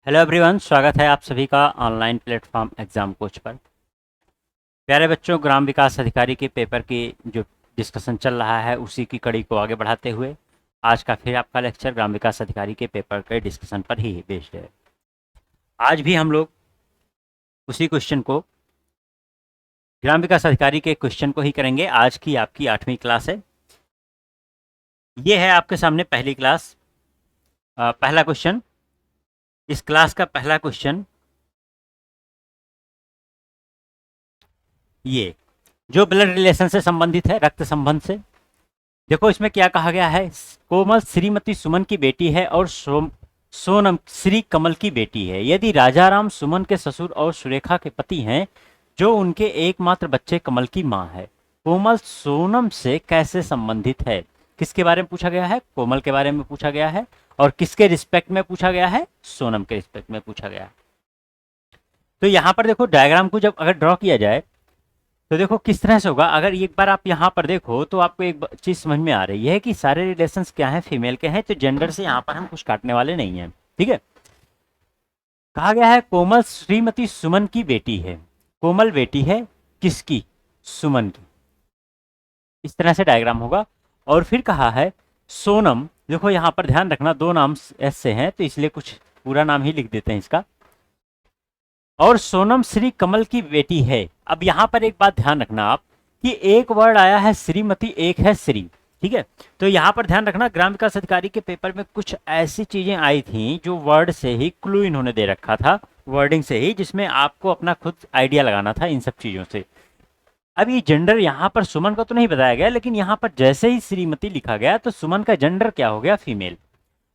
Hello everyone, स्वागत है आप सभी का ऑनलाइन प्लेटफॉर्म एग्जाम कोच पर। प्यारे बच्चों, ग्राम विकास अधिकारी के पेपर की जो डिस्कशन चल रहा है उसी की कड़ी को आगे बढ़ाते हुए आज का फिर आपका लेक्चर ग्राम विकास अधिकारी के पेपर के डिस्कशन पर ही बेस्ड है। आज भी हम लोग उसी क्वेश्चन को, ग्राम विकास अधिकारी के क्वेश्चन को ही करेंगे। आज की आपकी 8वीं क्लास है। ये है आपके सामने पहली क्लास, पहला क्वेश्चन। इस क्लास का पहला क्वेश्चन ये जो ब्लड रिलेशन से संबंधित है, रक्त संबंध से। देखो इसमें क्या कहा गया है। कोमल श्रीमती सुमन की बेटी है और सोनम श्री कमल की बेटी है। यदि राजाराम सुमन के ससुर और सुरेखा के पति हैं, जो उनके एकमात्र बच्चे कमल की मां है, कोमल सोनम से कैसे संबंधित है। किसके बारे में पूछा गया है? कोमल के बारे में पूछा गया है। और किसके रिस्पेक्ट में पूछा गया है? सोनम के रिस्पेक्ट में पूछा गया है। तो यहां पर देखो, डायग्राम को जब अगर ड्रॉ किया जाए तो देखो किस तरह से होगा। अगर एक बार आप यहाँ पर देखो तो आपको एक चीज समझ में आ रही है कि सारे रिलेशंस क्या हैं, फीमेल के हैं। तो जेंडर से यहाँ पर हम कुछ काटने वाले नहीं हैं। ठीक है। कहा गया है कोमल श्रीमती सुमन की बेटी है। कोमल बेटी है किसकी? सुमन की। इस तरह से डायग्राम होगा। और फिर कहा है सोनम, देखो यहाँ पर ध्यान रखना, दो नाम एस से हैं तो इसलिए कुछ पूरा नाम ही लिख देते हैं इसका। और सोनम श्री कमल की बेटी है। अब यहां पर एक बात ध्यान रखना आप कि एक वर्ड आया है श्रीमती, एक है श्री। ठीक है। तो यहां पर ध्यान रखना, ग्राम विकास अधिकारी के पेपर में कुछ ऐसी चीजें आई थी जो वर्ड से ही क्लू इन्होंने दे रखा था, वर्डिंग से ही, जिसमें आपको अपना खुद आइडिया लगाना था इन सब चीजों से। अब ये जेंडर यहाँ पर सुमन का तो नहीं बताया गया, लेकिन यहाँ पर जैसे ही श्रीमती लिखा गया तो सुमन का जेंडर क्या हो गया? फीमेल।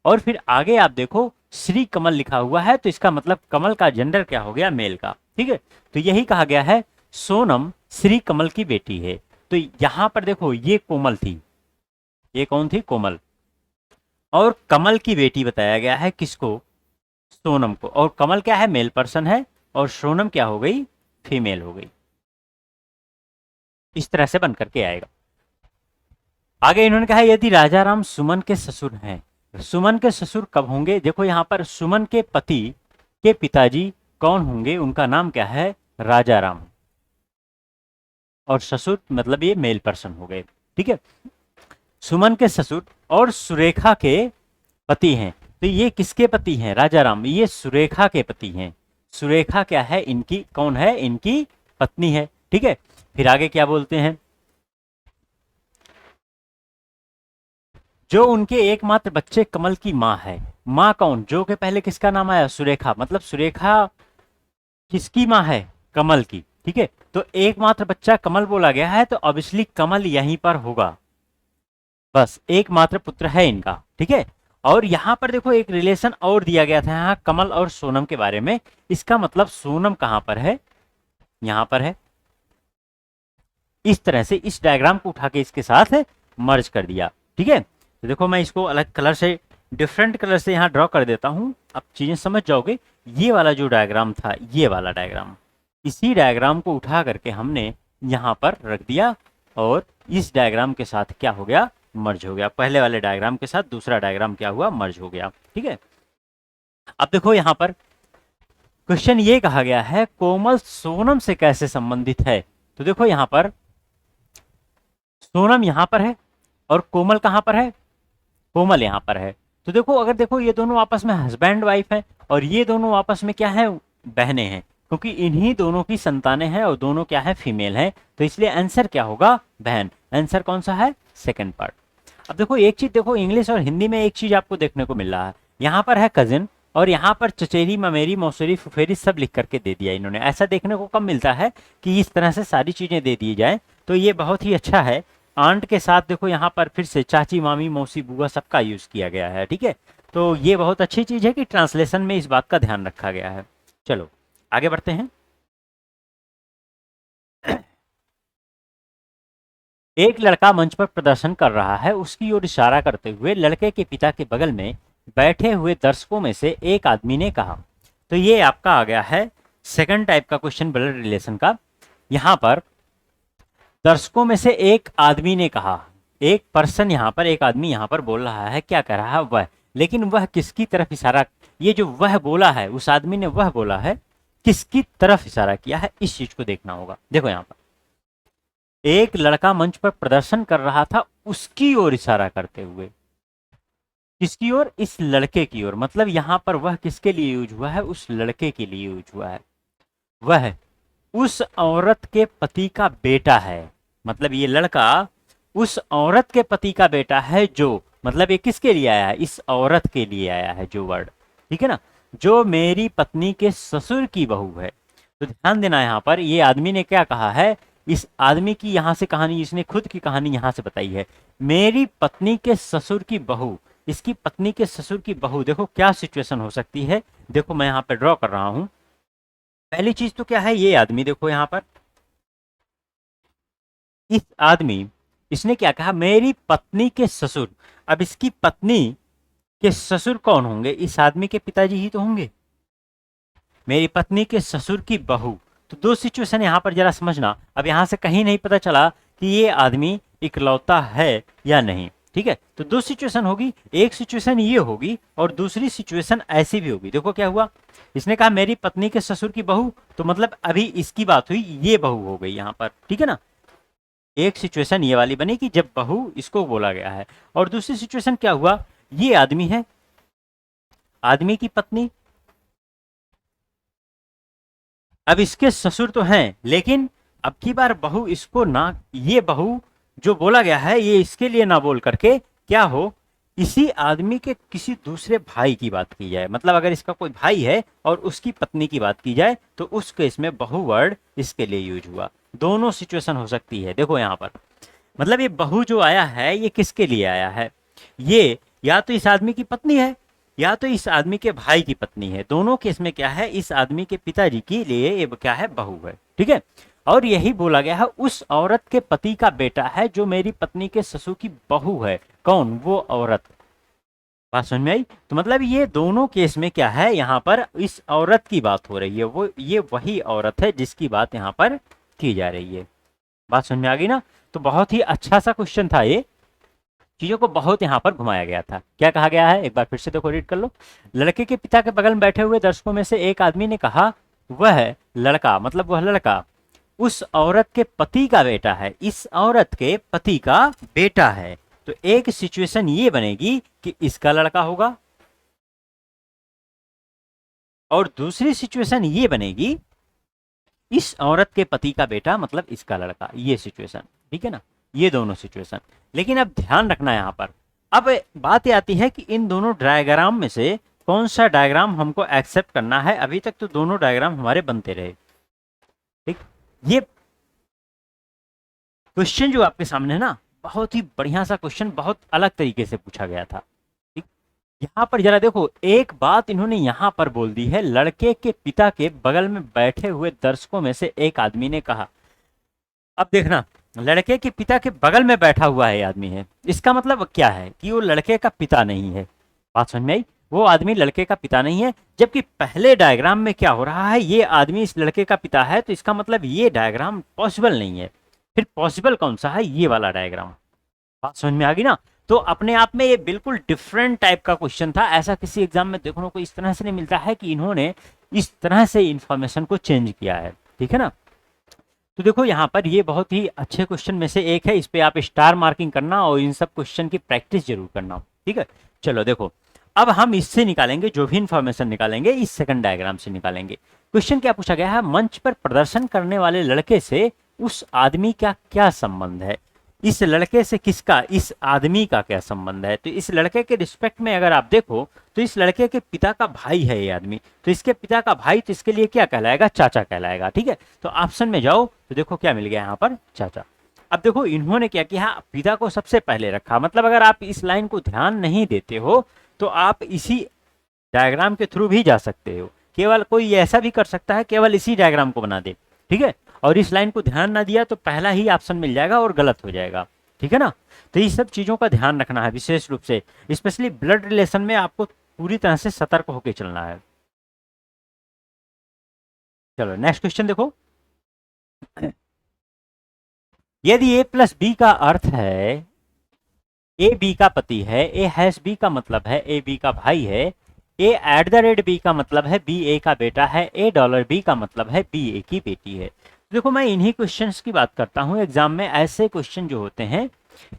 और फिर आगे आप देखो श्री कमल लिखा हुआ है तो इसका मतलब कमल का जेंडर क्या हो गया? मेल का। ठीक है। तो यही कहा गया है सोनम श्री कमल की बेटी है। तो यहां पर देखो ये कोमल थी, ये कौन थी? कोमल। और कमल की बेटी बताया गया है किसको? सोनम को। और कमल क्या है? मेल पर्सन है। और सोनम क्या हो गई? फीमेल हो गई। इस तरह से बन करके आएगा। आगे इन्होंने कहा यदि राजाराम सुमन के ससुर हैं। सुमन के ससुर कब होंगे? देखो यहां पर सुमन के पति के पिताजी कौन होंगे? उनका नाम क्या है? राजाराम। और ससुर मतलब ये मेल पर्सन हो गए। ठीक है। सुमन के ससुर और सुरेखा के पति हैं। तो ये किसके पति हैं? राजाराम। ये सुरेखा के पति हैं। सुरेखा क्या है? इनकी कौन है? इनकी पत्नी है। ठीक है। फिर आगे क्या बोलते हैं? जो उनके एकमात्र बच्चे कमल की मां है। मां कौन? जो के पहले किसका नाम आया? सुरेखा। मतलब सुरेखा किसकी मां है? कमल की। ठीक है। तो एकमात्र बच्चा कमल बोला गया है तो ऑब्वियसली कमल यहीं पर होगा। बस एकमात्र पुत्र है इनका। ठीक है। और यहां पर देखो एक रिलेशन और दिया गया था यहाँ कमल और सोनम के बारे में। इसका मतलब सोनम कहां पर है? यहां पर है। इस तरह से इस डायग्राम को उठा के इसके साथ मर्ज कर दिया। ठीक है। तो देखो मैं इसको अलग कलर से, डिफरेंट कलर से यहाँ ड्रॉ कर देता हूँ, अब चीजें समझ जाओगे। ये वाला जो डायग्राम था, ये वाला डायग्राम, इसी डायग्राम को उठा करके हमने यहाँ पर रख दिया और इस डायग्राम के साथ क्या हो गया? मर्ज हो गया। पहले वाले डायग्राम के साथ दूसरा डायग्राम क्या हुआ? मर्ज हो गया। ठीक है। अब देखो यहाँ पर क्वेश्चन ये कहा गया है कोमल सोनम से कैसे संबंधित है। तो देखो यहाँ पर सोनम यहाँ पर है और कोमल कहाँ पर है? कोमल यहाँ पर है। तो देखो अगर देखो ये दोनों आपस में हस्बैंड वाइफ हैं और ये दोनों आपस में क्या है? बहनें हैं, क्योंकि इन्हीं दोनों की संतानें हैं और दोनों क्या है? फीमेल हैं। तो इसलिए आंसर क्या होगा? बहन। आंसर कौन सा है? Second part. अब देखो एक चीज, देखो इंग्लिश और हिंदी में एक चीज आपको देखने को मिल रहा है। यहाँ पर है कजिन और यहाँ पर चचेरी, ममेरी, मौसेरी, फुफेरी सब लिख करके दे दिया इन्होंने। ऐसा देखने को कम मिलता है कि इस तरह से सारी चीजें दे दी जाए, तो ये बहुत ही अच्छा है। आंट के साथ देखो यहाँ पर फिर से चाची, मामी, मौसी, बुआ सबका यूज किया गया है। ठीक है। तो ये बहुत अच्छी चीज है कि ट्रांसलेशन में इस बात का ध्यान रखा गया है। चलो आगे बढ़ते हैं। एक लड़का मंच पर प्रदर्शन कर रहा है। उसकी ओर इशारा करते हुए लड़के के पिता के बगल में बैठे हुए दर्शकों में से एक आदमी ने कहा। तो ये आपका आ गया है सेकंड टाइप का क्वेश्चन, ब्लड रिलेशन का। यहां पर दर्शकों में से एक आदमी ने कहा, एक पर्सन, यहाँ पर एक आदमी यहाँ पर बोल रहा है, क्या कह रहा है? वह। लेकिन वह किसकी तरफ इशारा ये जो वह बोला है, उस आदमी ने वह बोला है, किसकी तरफ इशारा किया है, इस चीज को देखना होगा। देखो यहाँ पर एक लड़का मंच पर प्रदर्शन कर रहा था, उसकी ओर इशारा करते हुए। किसकी ओर? इस लड़के की ओर। मतलब यहाँ पर वह किसके लिए यूज हुआ है? उस लड़के के लिए यूज हुआ है। वह उस औरत के पति का बेटा है। मतलब ये लड़का उस औरत के पति का बेटा है, जो मतलब ये किसके लिए आया है? इस औरत के लिए आया है जो वर्ड, ठीक है ना, जो मेरी पत्नी के ससुर की बहू है। तो ध्यान देना यहाँ पर, ये आदमी ने क्या कहा है, इस आदमी की यहाँ से कहानी, इसने खुद की कहानी यहाँ से बताई है। मेरी पत्नी के ससुर की बहू, इसकी पत्नी के ससुर की बहू। देखो क्या सिचुएशन हो सकती है, देखो मैं यहाँ पे ड्रॉ कर रहा हूं। पहली चीज तो क्या है, ये आदमी देखो यहाँ पर, इस आदमी, इसने क्या कहा, मेरी पत्नी के ससुर। अब इसकी पत्नी के ससुर कौन होंगे? इस आदमी के पिताजी ही तो होंगे। मेरी पत्नी के ससुर की बहू, तो दो सिचुएशन यहां पर जरा समझना। अब यहां से कहीं नहीं पता चला कि ये आदमी इकलौता है या नहीं, ठीक है। तो दो सिचुएशन होगी, एक सिचुएशन ये होगी और दूसरी सिचुएशन ऐसी भी होगी। देखो क्या हुआ, इसने कहा मेरी पत्नी के ससुर की बहू, तो मतलब अभी इसकी बात हुई, ये बहू हो गई यहां पर, ठीक है ना। एक सिचुएशन ये वाली बनी कि जब बहू इसको बोला गया है, और दूसरी सिचुएशन क्या हुआ, ये आदमी है, आदमी की पत्नी, अब इसके ससुर तो हैं, लेकिन अब की बार बहू इसको ना, ये बहू जो बोला गया है ये इसके लिए ना बोल करके क्या हो, इसी आदमी के किसी दूसरे भाई की बात की जाए। मतलब अगर इसका कोई भाई है और उसकी पत्नी की बात की जाए तो उस केस में बहू वर्ड इसके लिए यूज हुआ। दोनों सिचुएशन हो सकती है। देखो यहाँ पर मतलब ये बहू जो आया है ये किसके लिए आया है, ये या तो इस आदमी की पत्नी है या तो इस आदमी के भाई की पत्नी है। दोनों केस में क्या है, इस आदमी के पिताजी के लिए ये क्या है, बहू है, ठीक है। और यही बोला गया है उस औरत के पति का बेटा है जो मेरी पत्नी के ससुर की बहू है। कौन? वो औरत। बात समझ में आई? तो मतलब ये दोनों केस में क्या है, यहाँ पर इस औरत की बात हो रही है, वो ये वही औरत है जिसकी बात यहाँ पर की जा रही है। बात समझ में आ गई ना। तो बहुत ही अच्छा सा क्वेश्चन था ये, चीजों को बहुत यहाँ पर घुमाया गया था। क्या कहा गया है, एक बार फिर से देखो, रीड कर लो। लड़के के पिता के बगल में बैठे हुए दर्शकों में से एक आदमी ने कहा, वह लड़का, मतलब वह लड़का उस औरत के पति का बेटा है, इस औरत के पति का बेटा है। तो एक सिचुएशन ये बनेगी कि इसका लड़का होगा, और दूसरी सिचुएशन ये बनेगी इस औरत के पति का बेटा मतलब इसका लड़का, ये सिचुएशन, ठीक है ना। ये दोनों सिचुएशन। लेकिन अब ध्यान रखना यहां पर, अब बात ये आती है कि इन दोनों डायग्राम में से कौन सा डायग्राम हमको एक्सेप्ट करना है। अभी तक तो दोनों डायग्राम हमारे बनते रहे, ठीक। ये क्वेश्चन जो आपके सामने है ना, बहुत ही बढ़िया सा क्वेश्चन, बहुत अलग तरीके से पूछा गया था, ठीक। यहाँ पर जरा देखो, एक बात इन्होंने यहाँ पर बोल दी है, लड़के के पिता के बगल में बैठे हुए दर्शकों में से एक आदमी ने कहा। अब देखना, लड़के के पिता के बगल में बैठा हुआ है आदमी है, इसका मतलब क्या है कि वो लड़के का पिता नहीं है। बात समझ में आई? वो आदमी लड़के का पिता नहीं है। जबकि पहले डायग्राम में क्या हो रहा है, ये आदमी इस लड़के का पिता है, तो इसका मतलब ये डायग्राम पॉसिबल नहीं है। फिर पॉसिबल कौन सा है, ये वाला डायग्राम। बात समझ में आ गई ना। तो अपने आप में ये बिल्कुल डिफरेंट टाइप का क्वेश्चन था। ऐसा किसी एग्जाम में देखने को इस तरह से नहीं मिलता है कि इन्होंने इस तरह से इंफॉर्मेशन को चेंज किया है, ठीक है ना। तो देखो यहाँ पर ये बहुत ही अच्छे क्वेश्चन में से एक है, इस पे आप स्टार मार्किंग करना और इन सब क्वेश्चन की प्रैक्टिस जरूर करना, ठीक है। चलो देखो, अब हम इससे निकालेंगे, जो भी इंफॉर्मेशन निकालेंगे इस सेकंड डायग्राम से निकालेंगे। क्वेश्चन क्या पूछा गया है, मंच पर प्रदर्शन करने वाले लड़के से उस आदमी का क्या संबंध है। इस लड़के से किसका, इस आदमी का क्या संबंध है। तो इस लड़के के रिस्पेक्ट में अगर आप देखो तो इस लड़के के पिता का भाई है ये आदमी, तो इसके पिता का भाई, तो इसके लिए क्या कहलाएगा, चाचा कहलाएगा, ठीक है। तो ऑप्शन में जाओ तो देखो क्या मिल गया यहाँ पर, चाचा। अब देखो इन्होंने क्या किया, पिता को सबसे पहले रखा। मतलब अगर आप इस लाइन को ध्यान नहीं देते हो तो आप इसी डायग्राम के थ्रू भी जा सकते हो। केवल कोई ऐसा भी कर सकता है, केवल इसी डायग्राम को बना दे, ठीक है, और इस लाइन को ध्यान ना दिया तो पहला ही ऑप्शन मिल जाएगा और गलत हो जाएगा, ठीक है ना। तो ये सब चीजों का ध्यान रखना है विशेष रूप से, स्पेशली ब्लड रिलेशन में आपको पूरी तरह से सतर्क होकर चलना है। चलो नेक्स्ट क्वेश्चन देखो। यदि ए प्लस बी का अर्थ है ए बी का पति है, ए हैश बी का मतलब है ए बी का भाई है, ए एट द रेट बी का मतलब है बी ए का बेटा है, ए डॉलर बी का मतलब है बी ए की बेटी है। देखो मैं इन्हीं क्वेश्चंस की बात करता हूँ, एग्जाम में ऐसे क्वेश्चन जो होते हैं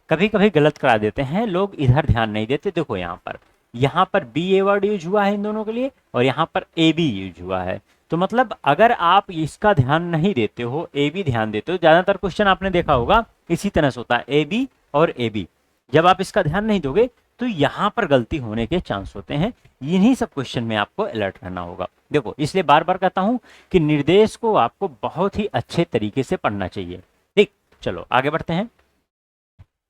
कभी कभी गलत करा देते हैं लोग, इधर ध्यान नहीं देते। देखो यहाँ पर बी ए वर्ड यूज हुआ है इन दोनों के लिए, और यहाँ पर ए बी यूज हुआ है। तो मतलब अगर आप इसका ध्यान नहीं देते हो, ए बी ध्यान देते हो, ज्यादातर क्वेश्चन आपने देखा होगा इसी तरह से होता है, ए बी और ए बी। जब आप इसका ध्यान नहीं दोगे तो यहाँ पर गलती होने के चांस होते हैं। इन्हीं सब क्वेश्चन में आपको अलर्ट रहना होगा। देखो इसलिए बार बार कहता हूं कि निर्देश को आपको बहुत ही अच्छे तरीके से पढ़ना चाहिए। ठीक, चलो आगे बढ़ते हैं।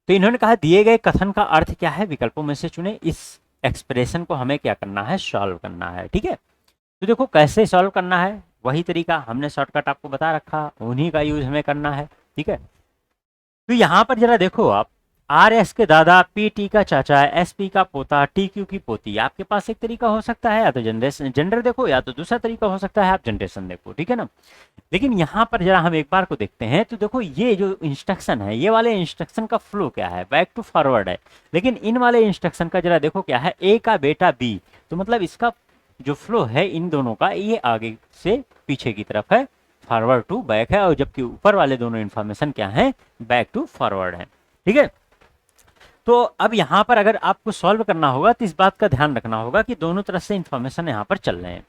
तो इन्होंने कहा दिए गए कथन का अर्थ क्या है, विकल्पों में से चुने। इस एक्सप्रेशन को हमें क्या करना है, सॉल्व करना है। ठीक है, तो देखो कैसे सॉल्व करना है, वही तरीका हमने शॉर्टकट आपको बता रखा, उन्हीं का यूज हमें करना है। ठीक है, तो यहाँ पर जरा देखो आप, आर एस के दादा, पी टी का चाचा, एस पी का पोता, टी क्यू की पोती। आपके पास एक तरीका हो सकता है या तो जनरेशन जेंडर देखो, या तो दूसरा तरीका हो सकता है आप जनरेशन देखो। ठीक है ना, लेकिन यहाँ पर जरा हम एक बार को देखते हैं। तो देखो ये जो इंस्ट्रक्शन है, ये वाले इंस्ट्रक्शन का फ्लो क्या है, बैक टू फॉरवर्ड है। लेकिन इन वाले इंस्ट्रक्शन का जरा देखो क्या है, ए का बेटा बी, तो मतलब इसका जो फ्लो है इन दोनों का, ये आगे से पीछे की तरफ है, फॉरवर्ड टू बैक है, और जबकि ऊपर वाले दोनों इन्फॉर्मेशन क्या है, बैक टू फॉरवर्ड है। ठीक है, तो अब यहाँ पर अगर आपको सॉल्व करना होगा तो इस बात का ध्यान रखना होगा कि दोनों तरफ से इन्फॉर्मेशन यहाँ पर चल रहे हैं।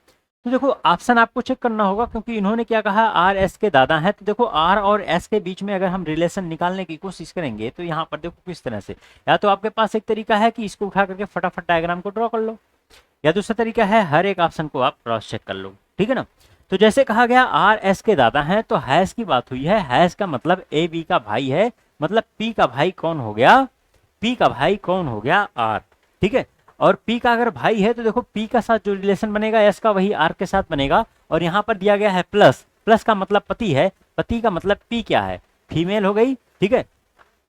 तो देखो ऑप्शन आपको चेक करना होगा, क्योंकि इन्होंने क्या कहा, आर एस के दादा हैं। तो देखो आर और एस के बीच में अगर हम रिलेशन निकालने की कोशिश करेंगे तो यहाँ पर देखो किस तरह से, या तो आपके पास एक तरीका है कि इसको उठा करके फटाफट डायग्राम को ड्रॉ कर लो, या दूसरा तरीका है हर एक ऑप्शन को आप क्रॉस चेक कर लो। ठीक है ना, तो जैसे कहा गया आर एस के दादा हैं, तो हैश की बात हुई है, हैश का मतलब ए बी का भाई है, मतलब पी का भाई कौन हो गया, पी का भाई कौन हो गया, आर। ठीक है, और पी का अगर भाई है तो देखो पी का साथ जो रिलेशन बनेगा एस का वही आर के साथ बनेगा। और यहाँ पर दिया गया है प्लस, प्लस का मतलब पति है, पति का मतलब पी क्या है, फीमेल हो गई। ठीक है,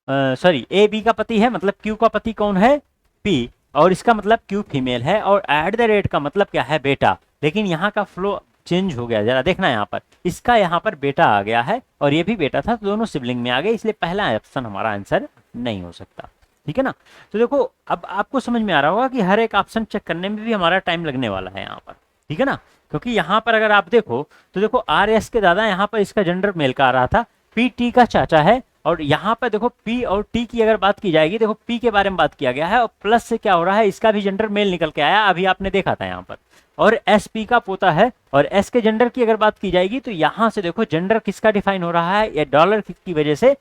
सॉरी ए बी का पति है, मतलब क्यू का पति कौन है, पी, और इसका मतलब क्यू फीमेल है, और एट द रेट का मतलब क्या है, बेटा। लेकिन यहाँ का फ्लो चेंज हो गया, जरा देखना यहाँ पर, इसका यहाँ पर बेटा आ गया है और ये भी बेटा था, तो दोनों सिबलिंग में आ गए, इसलिए पहला ऑप्शन हमारा आंसर नहीं हो सकता। ठीक है ना, तो देखो अब आपको समझ में आ रहा होगा कि हर एक ऑप्शन चेक करने में भी हमारा टाइम लगने वाला है यहाँ पर। ठीक है ना, क्योंकि यहाँ पर अगर आप देखो तो देखो आर एस के दादा, यहाँ पर इसका जेंडर मेल का आ रहा था, पी टी का चाचा है, और यहाँ पर देखो पी और टी की अगर बात की जाएगी, देखो पी के बारे में बात किया गया है, और प्लस से क्या हो रहा है, इसका भी जेंडर मेल निकल के आया, अभी आपने देखा था यहाँ पर, और एस पी का पोता है, और एस के जेंडर की अगर बात की जाएगी तो यहाँ से देखो जेंडर किसका डिफाइन हो रहा है, ये डॉलर की वजह से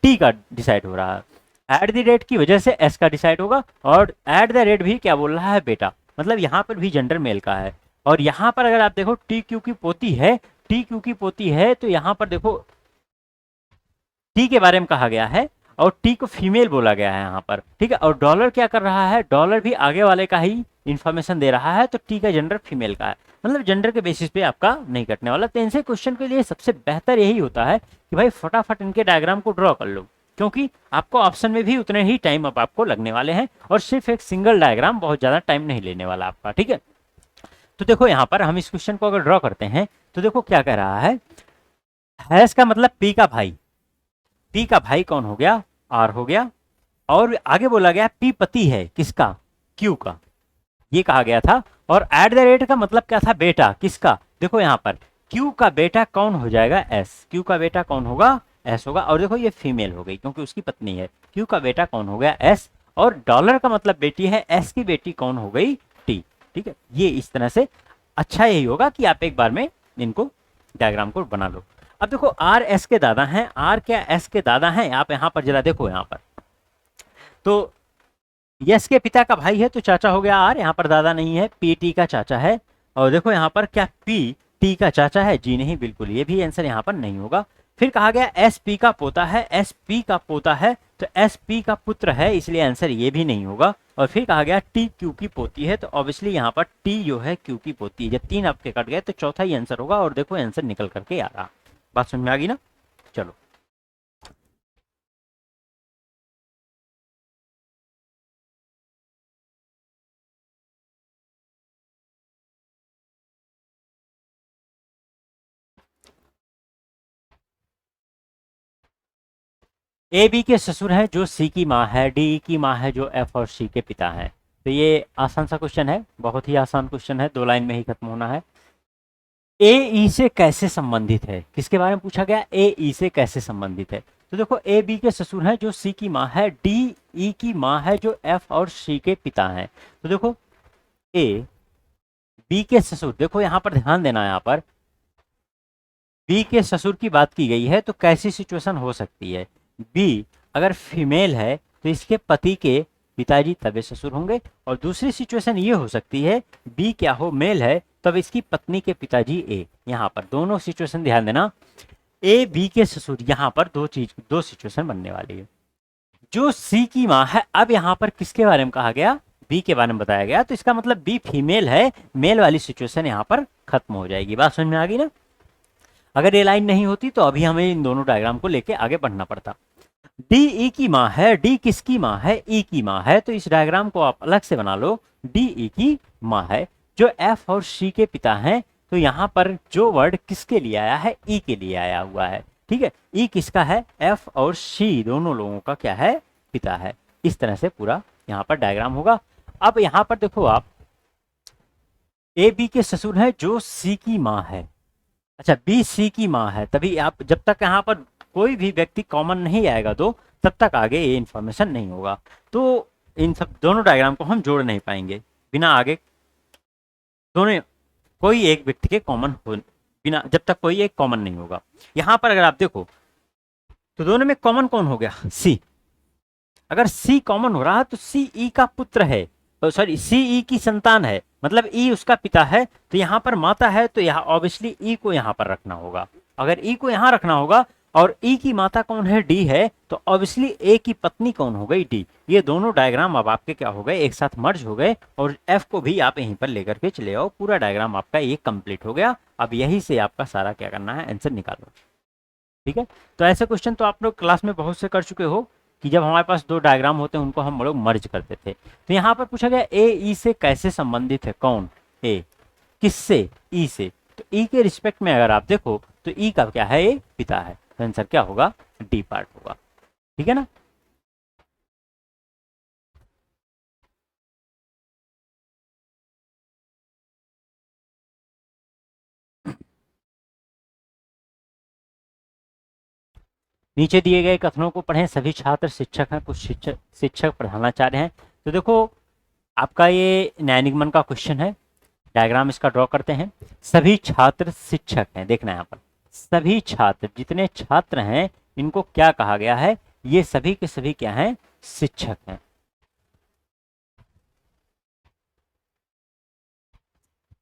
टी का डिसाइड हो रहा है, एट द रेट की वजह से एस का डिसाइड होगा, और एट द रेट भी क्या बोल रहा है, बेटा, मतलब यहाँ पर भी जेंडर मेल का है। और यहाँ पर अगर आप देखो टी क्यू की पोती है, टी क्यू की पोती है, तो यहाँ पर देखो टी के बारे में कहा गया है और टी को फीमेल बोला गया है यहाँ पर। ठीक है, और डॉलर क्या कर रहा है, डॉलर भी आगे वाले का ही इंफॉर्मेशन दे रहा है, तो टी का जेंडर फीमेल का है, मतलब जेंडर के बेसिस पे आपका नहीं कटने वाला। तो इनसे क्वेश्चन के लिए सबसे बेहतर यही होता है कि भाई फटाफट इनके डायग्राम को ड्रॉ कर लो, क्योंकि आपको ऑप्शन में भी उतने ही टाइम अब आपको लगने वाले हैं, और सिर्फ एक सिंगल डायग्राम बहुत ज्यादा टाइम नहीं लेने वाला आपका। ठीक है, तो देखो यहाँ पर हम इस क्वेश्चन को अगर ड्रॉ करते हैं तो देखो क्या कह रहा है, हैश का मतलब पी का भाई, पी का भाई कौन हो गया, आर हो गया, और आगे बोला गया पी पति है किसका, क्यू का, ये कहा गया था। और एट द रेट का मतलब क्या था, बेटा किसका, देखो यहाँ पर क्यू का बेटा कौन हो जाएगा, एस, क्यू का बेटा कौन होगा, एस होगा, और देखो ये फीमेल हो गई क्योंकि उसकी पत्नी है, क्यू का बेटा कौन हो गया, एस, और डॉलर का मतलब बेटी है, एस की बेटी कौन हो गई, टी। ठीक है, ये इस तरह से अच्छा यही होगा कि आप एक बार में इनको डायग्राम को बना लो। अब देखो आर एस के दादा हैं, आर क्या एस के दादा हैं, आप यहाँ पर जरा देखो यहाँ पर, तो यस के पिता का भाई है तो चाचा हो गया आर, यहाँ पर दादा नहीं है, पी टी का चाचा है, और देखो यहाँ पर क्या पी टी का चाचा है, जी नहीं, बिल्कुल ये भी आंसर यहाँ पर नहीं होगा। फिर कहा गया एस पी का पोता है, एस पी का पोता है तो एस पी का पुत्र है, इसलिए आंसर ये भी नहीं होगा। और फिर कहा गया टी क्यू की पोती है, तो ऑब्वियसली यहाँ पर टी जो है क्यू की पोती है, जब तीन आपके कट गए तो चौथा ही आंसर होगा, और देखो आंसर निकल करके आ रहा। बात समझ में आ गई ना, चलो ए बी के ससुर हैं जो सी की माँ है, डी की माँ है जो एफ और सी के पिता हैं। तो ये आसान सा क्वेश्चन है, बहुत ही आसान क्वेश्चन है, 2 लाइन में ही खत्म होना है। ए ई से कैसे संबंधित है, किसके बारे में पूछा गया, ए ई से कैसे संबंधित है। तो देखो ए बी के ससुर हैं जो सी की माँ है, डी ई की माँ है जो एफ और सी के पिता हैं। तो देखो ए बी के ससुर, देखो यहाँ पर ध्यान देना, यहाँ पर बी के ससुर की बात की गई है, तो कैसी सिचुएशन हो सकती है, बी अगर फीमेल है तो इसके पति के पिताजी तबे ससुर होंगे, और दूसरी सिचुएशन ये हो सकती है बी क्या हो, मेल है, तब इसकी पत्नी के पिताजी ए। यहाँ पर दोनों सिचुएशन ध्यान देना, ए बी के ससुर, यहाँ पर दो सिचुएशन बनने वाली है। जो सी की माँ है, अब यहाँ पर किसके बारे में कहा गया, बी के बारे में बताया गया, तो इसका मतलब बी फीमेल है, मेल वाली सिचुएशन यहाँ पर खत्म हो जाएगी। बात समझ में आ गई ना। अगर ये लाइन नहीं होती तो अभी हमें इन दोनों डायग्राम को लेके आगे बढ़ना पड़ता। डी ई की माँ है, डी किसकी माँ है, ई की माँ है, तो इस डायग्राम को आप अलग से बना लो, डी ई की माँ है। जो एफ और सी के पिता हैं, तो यहाँ पर जो वर्ड किसके लिए आया है, ई के लिए आया हुआ है, ठीक है। ई किसका है, एफ और सी दोनों लोगों का क्या है, पिता है। इस तरह से पूरा यहाँ पर डायग्राम होगा। अब यहाँ पर देखो आप, ए बी के ससुर है जो सी की माँ है, अच्छा बी सी की माँ है, तभी आप जब तक यहाँ पर कोई भी व्यक्ति कॉमन नहीं आएगा दो, तब तक आगे ये इन्फॉर्मेशन नहीं होगा। तो इन सब दोनों डायग्राम को हम जोड़ नहीं पाएंगे बिना आगे दोनों कोई एक व्यक्ति के कॉमन हो, बिना जब तक कोई एक कॉमन नहीं होगा। यहाँ पर अगर आप देखो तो दोनों में कॉमन कौन हो गया, सी। अगर सी कॉमन हो रहा है तो सी ई का पुत्र है, तो सॉरी सी ई की संतान है, मतलब ई उसका पिता है, तो यहाँ पर माता है, तो यहाँ ऑब्वियसली ई को यहाँ पर रखना होगा। अगर ई को यहाँ रखना होगा और ई की माता कौन है, डी है, तो ऑब्वियसली ए की पत्नी कौन हो गई, डी। ये दोनों डायग्राम अब आपके क्या हो गए, एक साथ मर्ज हो गए, और एफ को भी आप यहीं पर लेकर के चले आओ, पूरा डायग्राम आपका ये कंप्लीट हो गया। अब यही से आपका सारा क्या करना है, आंसर निकालो, ठीक है। तो ऐसे क्वेश्चन तो आप लोग क्लास में बहुत से कर चुके हो, कि जब हमारे पास 2 डायग्राम होते हैं उनको हम लोग मर्ज करते थे। तो यहाँ पर पूछा गया ए ई से कैसे संबंधित है, कौन, ए किससे, ई से। तो ई के रिस्पेक्ट में अगर आप देखो तो ई का क्या है, ए पिता है, तो आंसर क्या होगा, डी पार्ट होगा, ठीक है ना। नीचे दिए गए कथनों को पढ़ें, सभी छात्र शिक्षक हैं, कुछ शिक्षक प्रधानाचार्य हैं। तो देखो आपका ये न्यायनिगमन का क्वेश्चन है, डायग्राम इसका ड्रॉ करते हैं। सभी छात्र शिक्षक हैं, देखना यहाँ पर सभी छात्र, जितने छात्र हैं इनको क्या कहा गया है, ये सभी के सभी क्या हैं, शिक्षक हैं।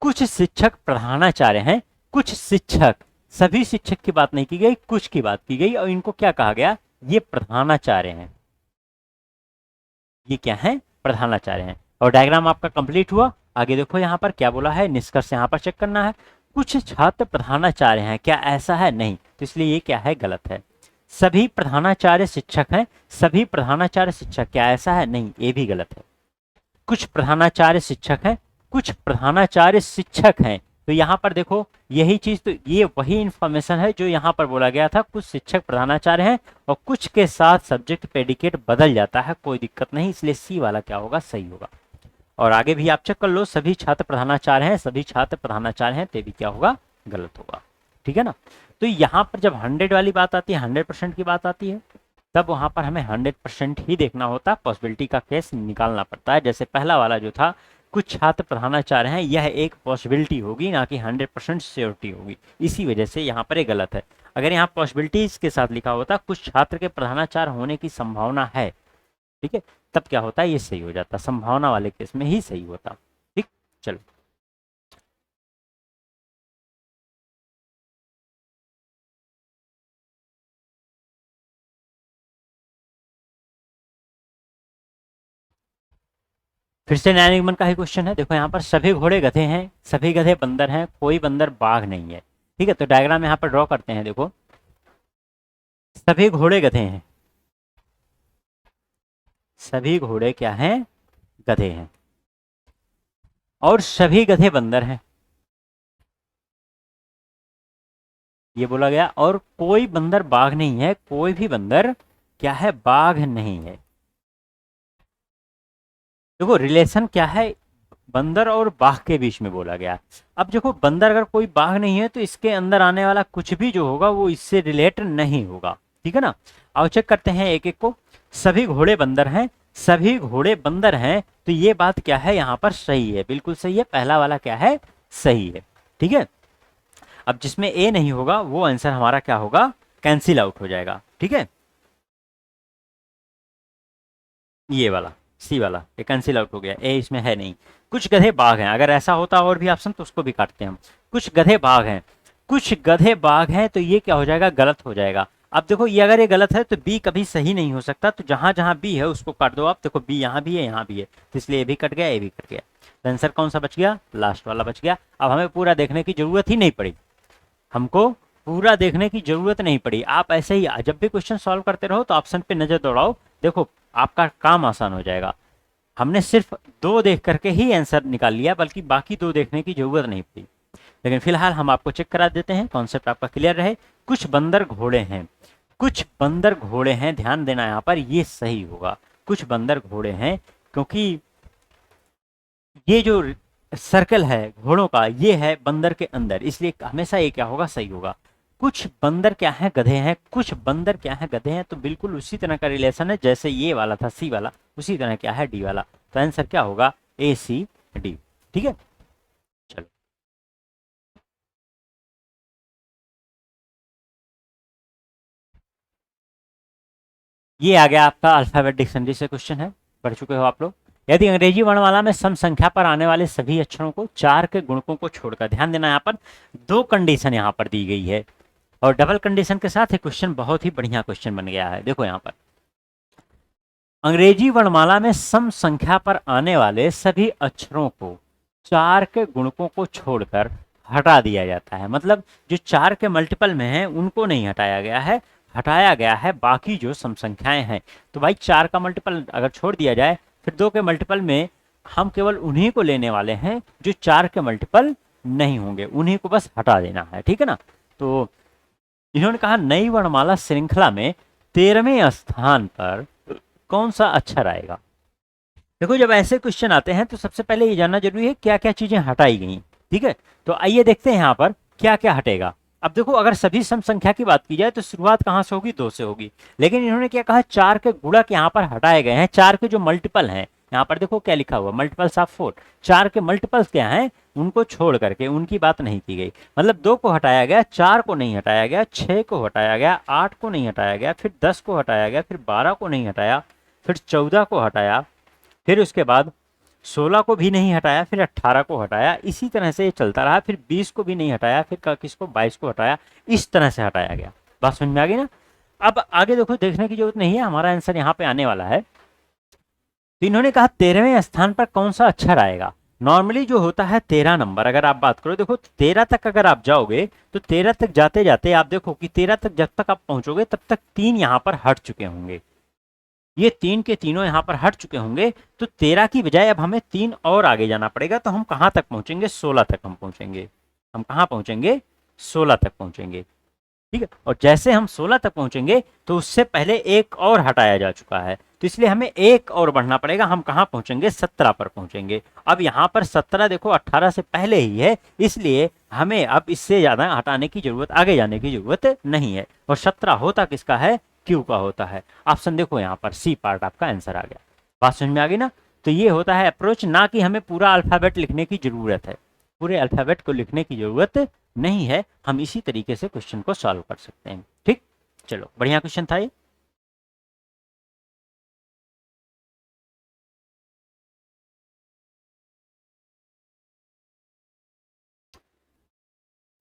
कुछ शिक्षक प्रधानाचार्य हैं, कुछ शिक्षक, सभी शिक्षक की बात नहीं की गई, कुछ की बात की गई, और इनको क्या कहा गया, ये प्रधानाचार्य हैं, ये क्या है, प्रधानाचार्य हैं। और डायग्राम आपका कंप्लीट हुआ। आगे देखो यहाँ पर क्या बोला है, निष्कर्ष यहाँ पर चेक करना है। कुछ छात्र प्रधानाचार्य हैं, क्या ऐसा है, नहीं, तो इसलिए ये क्या है, गलत है। सभी प्रधानाचार्य शिक्षक हैं, सभी प्रधानाचार्य शिक्षक, क्या ऐसा है, नहीं, ये भी गलत है। कुछ प्रधानाचार्य शिक्षक हैं, कुछ प्रधानाचार्य शिक्षक हैं, तो यहाँ पर देखो यही चीज, तो ये वही इंफॉर्मेशन है जो यहाँ पर बोला गया था, कुछ शिक्षक प्रधानाचार्य हैं और कुछ के साथ सब्जेक्ट प्रेडिकेट बदल जाता है, कोई दिक्कत नहीं, इसलिए सी वाला क्या होगा, सही होगा। और आगे भी आप चेक कर लो, सभी छात्र प्रधानाचार्य हैं, सभी छात्र प्रधानाचार्य हैं, तो भी क्या होगा, गलत होगा, ठीक है ना। तो यहाँ पर जब 100 वाली बात आती है, 100% की बात आती है, तब वहां पर हमें 100% ही देखना होता है, पॉसिबिलिटी का केस निकालना पड़ता है। जैसे पहला वाला जो था, कुछ छात्र प्रधानाचार्य हैं, यह एक पॉसिबिलिटी होगी, ना कि 100% श्योरिटी होगी, इसी वजह से यहाँ पर ये गलत है। अगर यहाँ पॉसिबिलिटीज के साथ लिखा होता कुछ छात्र के प्रधानाचार्य होने की संभावना है, ठीक है, तब क्या होता है, ये सही हो जाता, संभावना वाले केस में ही सही होता, ठीक। चलो फिर से न्याय निगमन का ही क्वेश्चन है। देखो यहाँ पर सभी घोड़े गधे हैं, सभी गधे बंदर हैं, कोई बंदर बाघ नहीं है, ठीक है। तो डायग्राम यहाँ पर ड्रॉ करते हैं। देखो सभी घोड़े गधे हैं, सभी घोड़े क्या हैं, गधे हैं, और सभी गधे बंदर हैं, ये बोला गया। और कोई बंदर बाघ नहीं है, कोई भी बंदर क्या है, बाघ नहीं है। देखो रिलेशन क्या है, बंदर और बाघ के बीच में बोला गया। अब देखो बंदर अगर कोई बाघ नहीं है तो इसके अंदर आने वाला कुछ भी जो होगा वो इससे रिलेट नहीं होगा, ठीक है ना। आओ चेक करते हैं एक एक को। सभी घोड़े बंदर हैं, सभी घोड़े बंदर हैं, तो ये बात क्या है यहाँ पर सही है, बिल्कुल सही है, पहला वाला क्या है, सही है, ठीक है। अब जिसमें ए नहीं होगा वो आंसर हमारा क्या होगा, कैंसिल आउट हो जाएगा, ठीक है। ये वाला सी वाला ये कैंसिल आउट हो गया, ए इसमें है नहीं। कुछ गधे बाघ हैं, अगर ऐसा होता और भी ऑप्शन तो उसको भी काटते हैं हम। कुछ गधे बाघ हैं, कुछ गधे बाघ हैं, तो ये क्या हो जाएगा, गलत हो जाएगा। अब देखो ये अगर ये गलत है तो बी कभी सही नहीं हो सकता, तो जहां जहां बी है उसको काट दो आप। देखो बी यहाँ भी है, यहाँ भी है, तो इसलिए ये भी कट गया, ये भी कट गया। तो आंसर कौन सा बच गया, लास्ट वाला बच गया। अब हमें पूरा देखने की जरूरत ही नहीं पड़ी, हमको पूरा देखने की जरूरत नहीं पड़ी। आप ऐसे ही जब भी क्वेश्चन सॉल्व करते रहो तो ऑप्शन पे नजर दौड़ाओ, देखो आपका काम आसान हो जाएगा। हमने सिर्फ दो देख करके ही आंसर निकाल लिया, बल्कि बाकी दो देखने की जरूरत नहीं पड़ी। लेकिन फिलहाल हम आपको चेक करा देते हैं, कॉन्सेप्ट आपका क्लियर रहे। कुछ बंदर घोड़े हैं, कुछ बंदर घोड़े हैं, ध्यान देना यहाँ पर, ये सही होगा। कुछ बंदर घोड़े हैं, क्योंकि ये जो सर्कल है घोड़ों का ये है बंदर के अंदर, इसलिए हमेशा ये क्या होगा, सही होगा। कुछ बंदर क्या है, गधे हैं, कुछ बंदर क्या है, गधे हैं, तो बिल्कुल उसी तरह का रिलेशन है जैसे ये वाला था सी वाला, उसी तरह क्या है डी वाला। तो आंसर क्या होगा, ए सी डी, ठीक है। चलो ये आ गया आपका अल्फाबेट डिक्शनरी से क्वेश्चन है, पढ़ चुके हो आप लोग। यदि अंग्रेजी वर्णमाला में सम संख्या पर आने वाले सभी अक्षरों को चार के गुणकों को छोड़कर, ध्यान देना यहाँ पर दो कंडीशन यहाँ पर दी गई है, और डबल कंडीशन के साथ ये क्वेश्चन बहुत ही बढ़िया क्वेश्चन बन गया है। देखो यहाँ पर अंग्रेजी वर्णमाला में सम संख्या पर आने वाले सभी अक्षरों को चार के गुणकों को छोड़कर हटा दिया जाता है, मतलब जो चार के मल्टीपल में है उनको नहीं हटाया गया है, हटाया गया है बाकी जो सम संख्याएं हैं। तो भाई चार का मल्टीपल अगर छोड़ दिया जाए, फिर दो के मल्टीपल में हम केवल उन्हीं को लेने वाले हैं जो चार के मल्टीपल नहीं होंगे, उन्हीं को बस हटा देना है, ठीक है ना। तो इन्होंने कहा नई वर्णमाला श्रृंखला में 13वें स्थान पर कौन सा अक्षर आएगा। देखो जब ऐसे क्वेश्चन आते हैं तो सबसे पहले ये जानना जरूरी है क्या क्या चीजें हटाई गई, ठीक है। तो आइए देखते हैं यहाँ पर क्या क्या हटेगा। अब देखो अगर सभी सम संख्या की बात की जाए तो शुरुआत कहाँ से होगी, दो से होगी, लेकिन इन्होंने क्या कहा, चार के गुणक यहाँ पर हटाए गए हैं, चार के जो मल्टीपल हैं यहाँ पर देखो क्या लिखा हुआ, मल्टीपल्स ऑफ 4, चार के मल्टीपल्स क्या हैं उनको छोड़ करके उनकी बात नहीं की गई, मतलब दो को हटाया गया, चार को नहीं हटाया गया, छह को हटाया गया, आठ को नहीं हटाया गया, फिर 10 को हटाया गया, फिर 12 को नहीं हटाया, फिर 14 को हटाया, फिर उसके बाद 16 को भी नहीं हटाया, फिर 18 को हटाया, इसी तरह से ये चलता रहा, फिर 20 को भी नहीं हटाया, फिर किसको 22 को हटाया, इस तरह से हटाया गया। बात समझ में आ गई ना। अब आगे देखो देखने की जरूरत नहीं है, हमारा आंसर यहाँ पे आने वाला है। तो इन्होंने कहा 13वें स्थान पर कौन सा अक्षर आएगा। नॉर्मली जो होता है 13 नंबर, अगर आप बात करो, देखो 13 तक अगर आप जाओगे तो 13 तक जाते जाते आप देखो कि 13 तक जब तक आप पहुंचोगे तब तक तीन यहाँ पर हट चुके होंगे, ये तीन के तीनों यहाँ पर हट चुके होंगे, तो 13 की बजाय अब हमें तीन और आगे जाना पड़ेगा, तो हम कहाँ तक पहुंचेंगे, 16 तक हम पहुंचेंगे। हम कहाँ पहुंचेंगे, 16 तक पहुंचेंगे, ठीक है। और जैसे हम 16 तक पहुंचेंगे तो उससे पहले एक और हटाया जा चुका है, तो इसलिए हमें एक और बढ़ना पड़ेगा, हम कहाँ पहुंचेंगे, 17 पर पहुंचेंगे। अब यहाँ पर 17 देखो 18 से पहले ही है, इसलिए हमें अब इससे ज्यादा हटाने की जरूरत, आगे जाने की जरूरत नहीं है। और 17 होता किसका है, क्यू का होता है। ऑप्शन देखो यहाँ पर सी पार्ट आपका आंसर आ गया। बात समझ में आ गई ना। तो ये होता है अप्रोच, ना कि हमें पूरा अल्फाबेट लिखने की जरूरत है, पूरे अल्फाबेट को लिखने की जरूरत नहीं है, हम इसी तरीके से क्वेश्चन को सॉल्व कर सकते हैं, ठीक। चलो बढ़िया क्वेश्चन था ये।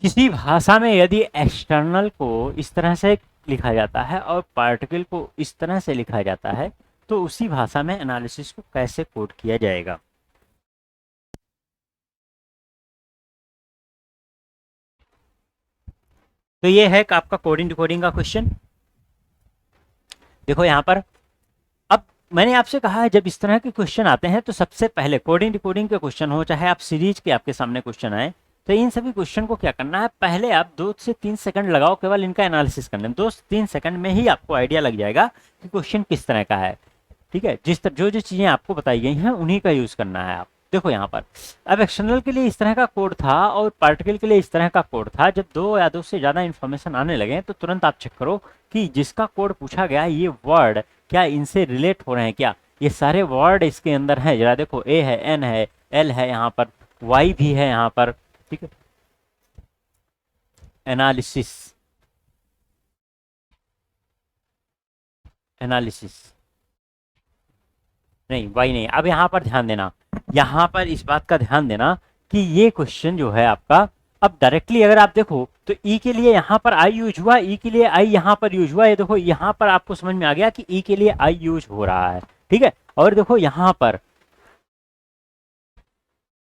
किसी भाषा में यदि एक्सटर्नल को इस तरह से लिखा जाता है और पार्टिकल को इस तरह से लिखा जाता है, तो उसी भाषा में एनालिसिस को कैसे कोड किया जाएगा। तो ये है आपका कोडिंग डिकोडिंग का क्वेश्चन। देखो यहाँ पर, अब मैंने आपसे कहा है जब इस तरह के क्वेश्चन आते हैं तो सबसे पहले कोडिंग डिकोडिंग के क्वेश्चन हो चाहे आप सीरीज के आपके सामने क्वेश्चन आए, तो इन सभी क्वेश्चन को क्या करना है, पहले आप 2 से 3 सेकंड लगाओ केवल इनका एनालिसिस करने में, 2 से 3 सेकंड में ही आपको आइडिया लग जाएगा कि क्वेश्चन किस तरह का है। ठीक है, जिस तरह जो जो चीज़ें आपको बताई गई हैं उन्हीं का यूज़ करना है आप। देखो यहाँ पर अब एक्सटर्नल के लिए इस तरह का कोड था और पार्टिकल के लिए इस तरह का कोड था। जब दो या दो से ज़्यादा इन्फॉर्मेशन आने लगे तो तुरंत आप चेक करो कि जिसका कोड पूछा गया है ये वर्ड क्या इनसे रिलेट हो रहे हैं क्या। ये सारे वर्ड इसके अंदर हैं, जरा देखो ए है, एन है, एल है, यहाँ पर वाई भी है यहाँ पर, ठीक है। एनालिसिस, एनालिसिस नहीं, वाई नहीं। अब यहाँ पर ध्यान देना, यहाँ पर इस बात का ध्यान देना कि ये क्वेश्चन जो है आपका, अब डायरेक्टली अगर आप देखो तो ई के लिए यहाँ पर आई यूज हुआ, ई के लिए आई यहाँ पर यूज हुआ। ये देखो यहाँ पर आपको समझ में आ गया कि ई के लिए आई यूज हो रहा है, ठीक है। और देखो यहाँ पर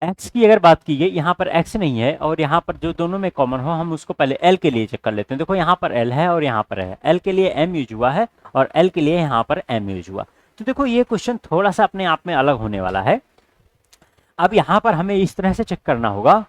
एक्स की अगर बात की गई, यहाँ पर एक्स नहीं है और यहाँ पर जो दोनों में कॉमन हो हम उसको पहले एल के लिए चेक कर लेते हैं। देखो यहाँ पर एल है और यहाँ पर है, एल के लिए एम यूज हुआ है और एल के लिए यहाँ पर एम यूज हुआ। तो देखो ये क्वेश्चन थोड़ा सा अपने आप में अलग होने वाला है। अब यहाँ पर हमें इस तरह से चेक करना होगा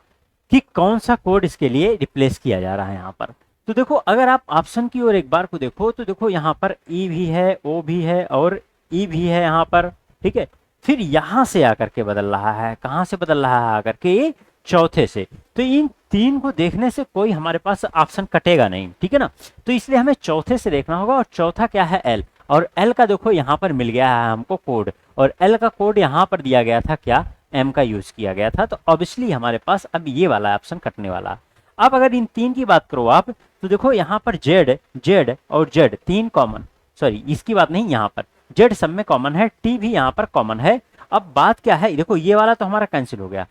कि कौन सा कोड इसके लिए रिप्लेस किया जा रहा है यहाँ पर। तो देखो अगर आप ऑप्शन की ओर एक बार को देखो तो देखो यहाँ पर ई भी है, ओ भी है और ई भी है यहाँ पर, ठीक है। फिर यहाँ से आकर के बदल रहा है, कहाँ से बदल रहा है, आकर के ये चौथे से। तो इन तीन को देखने से कोई हमारे पास ऑप्शन कटेगा नहीं, ठीक है ना। तो इसलिए हमें चौथे से देखना होगा और चौथा क्या है, एल। और एल का देखो यहाँ पर मिल गया है हमको कोड, और एल का कोड यहाँ पर दिया गया था क्या, एम का यूज किया गया था। तो ऑब्वियसली हमारे पास अब ये वाला ऑप्शन कटने वाला। अब अगर इन तीन की बात करो आप तो देखो यहाँ पर जेड, जेड और जेड तीन कॉमन, सॉरी इसकी बात नहीं, यहाँ पर जेड सब में कॉमन है, टी भी यहाँ पर कॉमन है। अब बात क्या है, देखो ये वाला तो हमारा कैंसिल हो गया,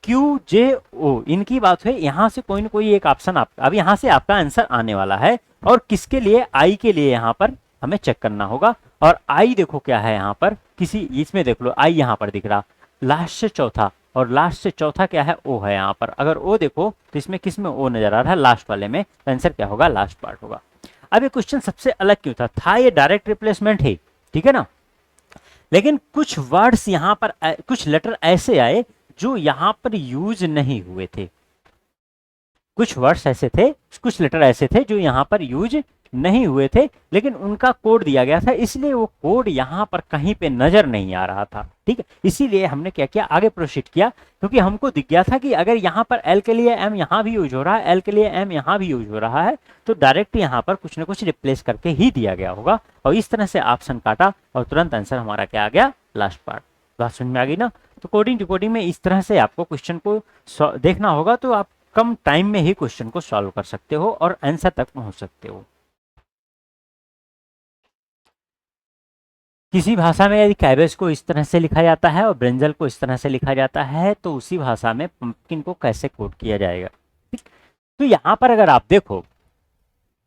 क्यू जे ओ इनकी बात है, यहाँ से कोई ना कोई एक ऑप्शन आप, अब यहाँ से आपका आंसर आने वाला है। और किसके लिए, आई के लिए यहाँ पर हमें चेक करना होगा। और आई देखो क्या है यहाँ पर, किसी इसमें देख लो आई यहाँ पर दिख रहा लास्ट से चौथा, और लास्ट से चौथा क्या है, ओ है यहाँ पर। अगर ओ देखो तो इसमें किस में ओ नजर आ रहा है, लास्ट वाले में। तो आंसर क्या होगा, लास्ट पार्ट होगा। अब ये क्वेश्चन सबसे अलग क्यों था ये डायरेक्ट रिप्लेसमेंट है, ठीक है ना। लेकिन कुछ वर्ड्स यहाँ पर कुछ लेटर ऐसे आए जो यहाँ पर यूज नहीं हुए थे, कुछ वर्ड्स ऐसे थे, कुछ लेटर ऐसे थे जो यहाँ पर यूज नहीं हुए थे, लेकिन उनका कोड दिया गया था, इसलिए वो कोड यहाँ पर कहीं पे नजर नहीं आ रहा था, ठीक है। इसीलिए हमने क्या किया, आगे प्रोसीड किया, क्योंकि हमको दिख गया था कि अगर यहाँ पर एल के लिए एम यहाँ भी यूज हो रहा है, एल के लिए एम यहाँ भी यूज हो रहा है, तो डायरेक्ट यहाँ पर कुछ ना कुछ रिप्लेस करके ही दिया गया होगा। और इस तरह से ऑप्शन काटा और तुरंत आंसर हमारा क्या आ गया, लास्ट पार्ट। बात समझ में आ गई ना। तो कोडिंग डिकोडिंग में इस तरह से आपको क्वेश्चन को देखना होगा, तो आप कम टाइम में ही क्वेश्चन को सॉल्व कर सकते हो और आंसर तक पहुंच सकते हो। किसी भाषा में यदि कैबेज को इस तरह से लिखा जाता है और ब्रिंजल को इस तरह से लिखा जाता है, तो उसी भाषा में पंपकिन को कैसे कोड किया जाएगा, ठीक। तो यहाँ पर अगर आप देखो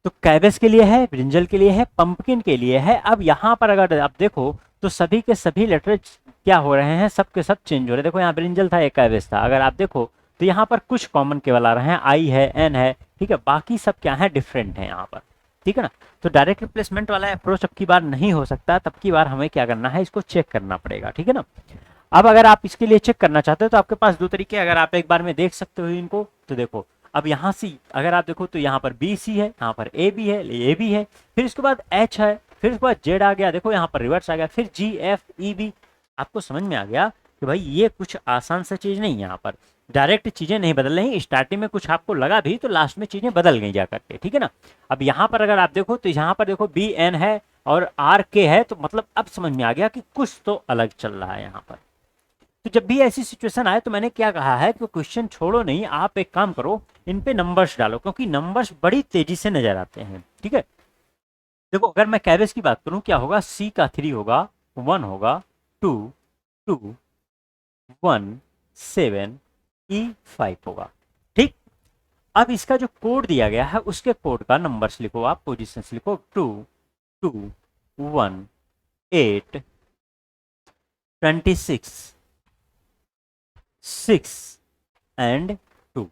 तो कैबेज के लिए है, ब्रिंजल के लिए है, पंपकिन के लिए है। अब यहाँ पर अगर आप देखो तो सभी के सभी लेटर क्या हो रहे हैं, सब के सब चेंज हो रहे हैं। देखो यहाँ ब्रिंजल था, एक कैबेज था। अगर आप देखो तो यहाँ पर कुछ कॉमन केवल आ रहे हैं, आई है, एन है, ठीक है। बाकी सब क्या है, डिफरेंट है यहाँ पर, ठीक है ना। तो डायरेक्ट रिप्लेसमेंट वाला अप्रोच अब की बार नहीं हो सकता, तब की बार हमें क्या करना है, इसको चेक करना पड़ेगा, ठीक है ना। अब अगर आप इसके लिए चेक करना चाहते हो तो आपके पास दो तरीके, अगर आप एक बार में देख सकते हो इनको, तो देखो अब यहाँ से अगर आप देखो तो यहाँ पर बी सी है, यहाँ पर ए बी है, ए बी है, फिर इसके बाद एच है, फिर उसके बाद जेड आ गया, देखो यहाँ पर रिवर्स आ गया, फिर जी एफ ई बी। आपको समझ में आ गया कि भाई ये कुछ आसान सा चीज नहीं, यहाँ पर डायरेक्ट चीजें नहीं बदल रही। स्टार्टिंग में कुछ आपको लगा भी तो लास्ट में चीजें बदल गई जाकर के, ठीक है ना। अब यहाँ पर अगर आप देखो तो यहाँ पर देखो बी एन है और आर के है, तो मतलब अब समझ में आ गया कि कुछ तो अलग चल रहा है यहाँ पर। तो जब भी ऐसी सिचुएशन आए तो मैंने क्या कहा है कि क्वेश्चन छोड़ो नहीं, आप एक काम करो, इन पे नंबर्स डालो, क्योंकि नंबर्स बड़ी तेजी से नजर आते हैं, ठीक है। देखो अगर मैं कैबेज की बात करूं, क्या होगा, सी का 3 होगा, 1 होगा, 2 2 1 7 ई 5 होगा, ठीक। अब इसका जो कोड दिया गया है उसके कोड का नंबर्स लिखो, आप पोजीशंस लिखो, 2 2 1 8 26 6 एंड 2,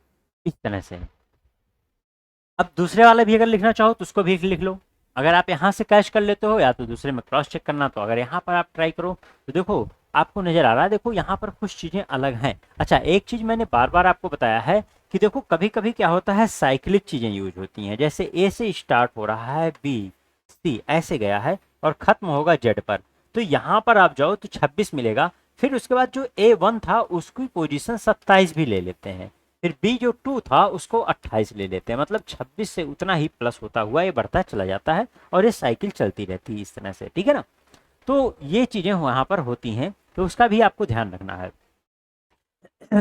इस तरह से। अब दूसरे वाले भी अगर लिखना चाहो तो उसको भी लिख लो। अगर आप यहाँ से कैच कर लेते हो या तो दूसरे में क्रॉस चेक करना, तो अगर यहाँ पर आप ट्राई करो तो देखो आपको नजर आ रहा है, देखो यहाँ पर कुछ चीजें अलग हैं। अच्छा एक चीज मैंने बार बार आपको बताया है कि देखो कभी कभी क्या होता है, साइक्लिक चीजें यूज होती हैं, जैसे ए से स्टार्ट हो रहा है, बी सी ऐसे गया है और खत्म होगा जेड पर, तो यहाँ पर आप जाओ तो 26 मिलेगा। फिर उसके बाद जो A1 था उसकी पोजीशन 27 भी ले लेते हैं, फिर B जो 2 था उसको 28 ले लेते हैं, मतलब 26 से उतना ही प्लस होता हुआ ये बढ़ता चला जाता है और ये साइकिल चलती रहती है इस तरह से, ठीक है ना। तो ये चीजें वहां पर होती हैं, तो उसका भी आपको ध्यान रखना है।